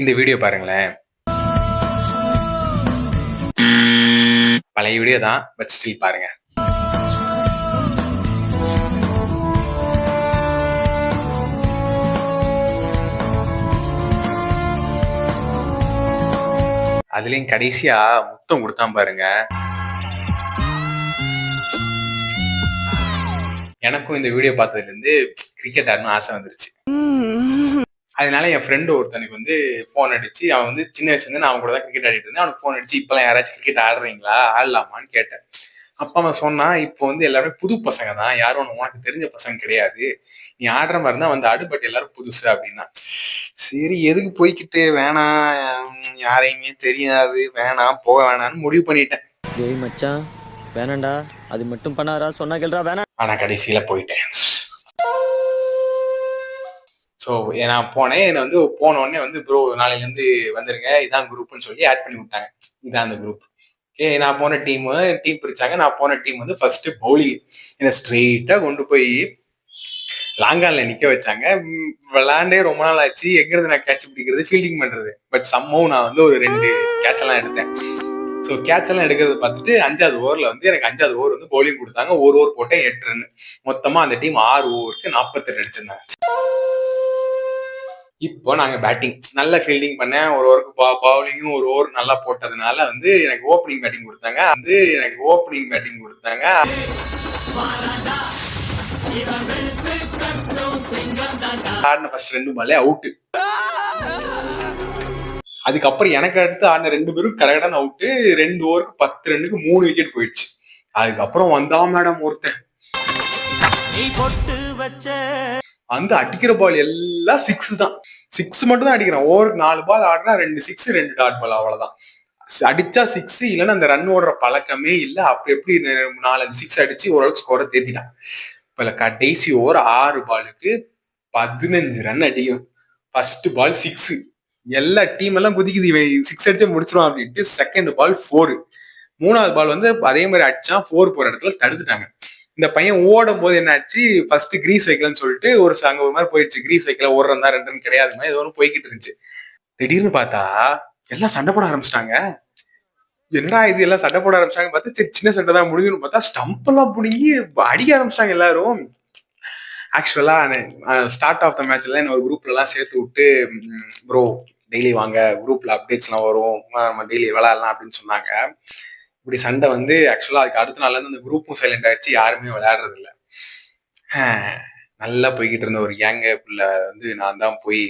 இந்த வீடியோ பாருங்களேன். பழைய வீடியோ தான், பட் ஸ்டில் பாருங்க. அதுலயும் கடைசியா முத்தம் கொடுத்தான் பாருங்க. எனக்கும் இந்த வீடியோ பார்த்ததுல இருந்து கிரிக்கெட் ஆடணும்னு ஆசை வந்துருச்சு. அதனால என் ஃப்ரெண்டு ஒருத்தனுக்கு வந்து ஃபோன் அடிச்சு, அவன் வந்து சின்ன வயசுல இருந்து நான் அவன் கூட தான் கிரிக்கெட் ஆடிட்டு இருந்தேன். அவனுக்கு ஃபோன் அடிச்சு, இப்பெல்லாம் யாராச்சும் கிரிக்கெட் ஆடுறீங்களா, ஆடலாமான்னு கேட்டேன். அப்ப அவன் சொன்னா, இப்போ வந்து எல்லாருமே புது பசங்க தான், யாரும் உனக்கு தெரிஞ்ச பசங்க கிடையாது, நீ ஆடுற மாதிரி இருந்தா வந்து ஆடு, பட் எல்லாரும் புதுசு அப்படின்னா. சரி எதுக்கு போய்கிட்டு, வேணாம், யாரையுமே தெரியாது, வேணாம், போக வேணாம்னு முடிவு பண்ணிட்டேன். ஏய் மச்சான் வேணாண்டா, அது மட்டும் பண்ணாரா, சொன்னா கேள்றா, வேணாம். ஆனா கடைசியில போயிட்டேன். ஸோ நான் போனேன். என்னை வந்து போன உடனே வந்து ப்ரோ நாளையிலேருந்து வந்துருங்க, இதான் குரூப்னு சொல்லி ஆட் பண்ணி விட்டாங்க. இதான் அந்த குரூப். நான் போன டீம் பிரிச்சாங்க. நான் போன டீம் வந்து ஃபர்ஸ்ட் பவுலிங். என்னை ஸ்ட்ரெயிட்டா கொண்டு போய் லாங்கான்ல நிக்க வச்சாங்க. விளையாண்டே ரொம்ப நாள் ஆச்சு. எங்கிருந்து நான் கேட்ச் பிடிக்கிறது, ஃபீல்டிங் பண்றது. பட் சம்மவும் நான் வந்து ஒரு 2 கேட்ச் எல்லாம் எடுத்தேன். ஸோ கேட்ச் எல்லாம் எடுக்கிறத பார்த்துட்டு 5வது ஓவர்ல வந்து எனக்கு 5வது ஓவர் வந்து பவுலிங் கொடுத்தாங்க. ஒரு ஓவர் போட்டேன் 8 ரன். மொத்தமா அந்த டீம் 6 ஓவருக்கு 42 அடிச்சிருந்தாங்க. இப்போ நாங்க பேட்டிங் நல்ல ஃபீல்டிங் பண்ணேன். ஒரு ஓவருக்கு பவுலிங்கும் ஒரு ஓவர் நல்லா போட்டதுனால வந்து எனக்கு ஓப்பனிங் பேட்டிங் கொடுத்தாங்க. ஆடின ஃபர்ஸ்ட் 2 பாலே அவுட்டு. அதுக்கப்புறம் எனக்கு அடுத்து ஆடின 2 பேரும் கரெக்டான அவுட்டு. 2 ஓவருக்கு 10 ரன்னுக்கு 3 விக்கெட் போயிடுச்சு. அதுக்கப்புறம் வந்தா மேடம் ஒருத்தன் வந்து அடிக்கிற பால் எல்லாம் 6 தான். 6 மட்டும் தான் அடிக்கிறான். ஓவருக்கு 4 பால் ஆடுனா 2 6 2 டாட் பால், அவ்வளவுதான். அடிச்சா 6, இல்லைன்னா அந்த ரன் ஓடுற பழக்கமே இல்லை. அப்படி எப்படி 4-5 6 அடிச்சு ஓரளவுக்கு ஸ்கோரை தேத்திட்டான். இப்ப கடைசி ஓவர் 6 பாலுக்கு 15 ரன் அடிக்கும். First ball 6. எல்லா டீம் எல்லாம் குதிக்குது, இவன் 6 அடிச்சு முடிச்சிருவான் அப்படின்ட்டு. Second ball 4. 3வது பால் வந்து அதே மாதிரி அடிச்சான். 4 போற இடத்துல தடுத்துட்டாங்க. இந்த பையன் ஓடும் போது என்ன ஆச்சு, ஃபர்ஸ்ட் கிரீஸ் வைக்கலன்னு சொல்லிட்டு அங்க ஒரு மாதிரி போயிடுச்சு. கிரீஸ் வைக்கல, ஒரு ரன் தான், 2 ரன் கிடையாது, ஏதோ ஒன்று போய்கிட்டு இருந்துச்சு. திடீர்னு பார்த்தா எல்லாம் சண்டை போட ஆரம்பிச்சிட்டாங்க. என்னடா இது, எல்லாம் சண்டை போட ஆரம்பிச்சாங்க பார்த்தா, சரி சின்ன சண்டை தான் முடிஞ்சுன்னு பார்த்தா ஸ்டம்ப் எல்லாம் பிடுங்கி அடிக்க ஆரம்பிச்சிட்டாங்க எல்லாரும். ஆக்சுவலா ஸ்டார்ட் ஆஃப் த மேட்ச்ல என்ன ஒரு குரூப்ல எல்லாம் சேர்த்து விட்டு, ப்ரோ டெய்லி வாங்க, குரூப்ல அப்டேட்ஸ் எல்லாம் வரும், நம்ம டெய்லி விளையாடலாம் அப்படின்னு சொன்னாங்க. இப்படி சண்டை வந்து ஆக்சுவலா அதுக்கு அடுத்த நாள்ல இருந்து அந்த குரூப்பும் சைலண்ட் ஆயிடுச்சு, யாருமே விளையாடுறது இல்லை. நல்லா போய்கிட்டு இருந்த ஒரு கேங்குக்குள்ள வந்து நான் தான் போய்